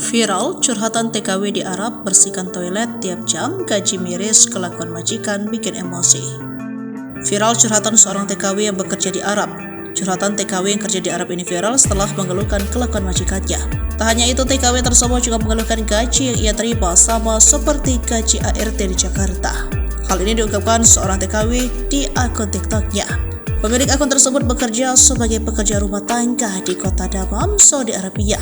Viral, curhatan TKW di Arab bersihkan toilet tiap jam, gaji miris, kelakuan majikan bikin emosi. Viral curhatan seorang TKW yang bekerja di Arab. Curhatan TKW yang kerja di Arab ini viral setelah mengeluhkan kelakuan majikannya. Tak hanya itu, TKW tersebut juga mengeluhkan gaji yang ia terima sama seperti gaji ART di Jakarta. Hal ini diungkapkan seorang TKW di akun TikToknya. Pemilik akun tersebut bekerja sebagai pekerja rumah tangga di kota Dammam, Saudi Arabia.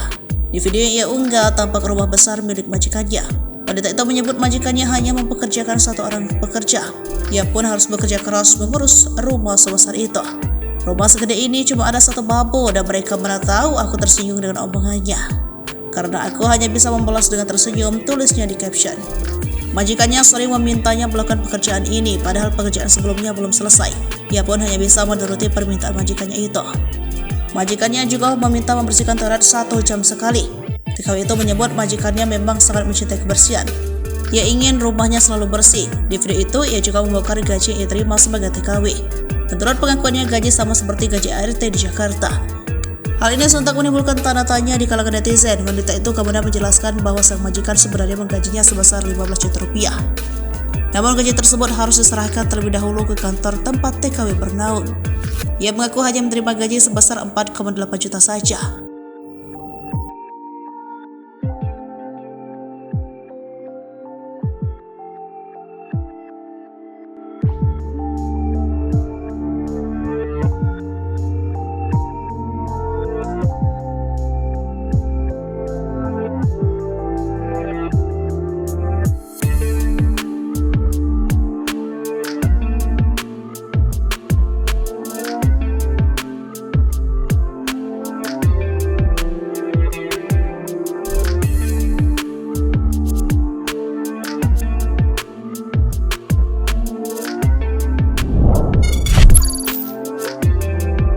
Di video yang ia unggah, tampak rumah besar milik majikannya. Wanita itu menyebut majikannya hanya mempekerjakan satu orang pekerja. Ia pun harus bekerja keras mengurus rumah sebesar itu. Rumah segede ini cuma ada satu bambu dan mereka mana tahu aku tersinggung dengan omongannya. Karena aku hanya bisa membalas dengan tersenyum, tulisnya di caption. Majikannya sering memintanya melakukan pekerjaan ini, padahal pekerjaan sebelumnya belum selesai. Ia pun hanya bisa menuruti permintaan majikannya itu. Majikannya juga meminta membersihkan toilet 1 jam sekali. TKW itu menyebut majikannya memang sangat mencintai kebersihan. Ia ingin rumahnya selalu bersih. Di video itu, ia juga membongkar gaji yang ia terima sebagai TKW. Menurut pengakuannya, gaji sama seperti gaji ART di Jakarta. Hal ini sontak menimbulkan tanda tanya di kalangan netizen. Wanita itu kemudian menjelaskan bahwa sang majikan sebenarnya menggajinya sebesar 15 juta rupiah. Namun gaji tersebut harus diserahkan terlebih dahulu ke kantor tempat TKW bernaung. Ia mengaku hanya menerima gaji sebesar 4,8 juta saja.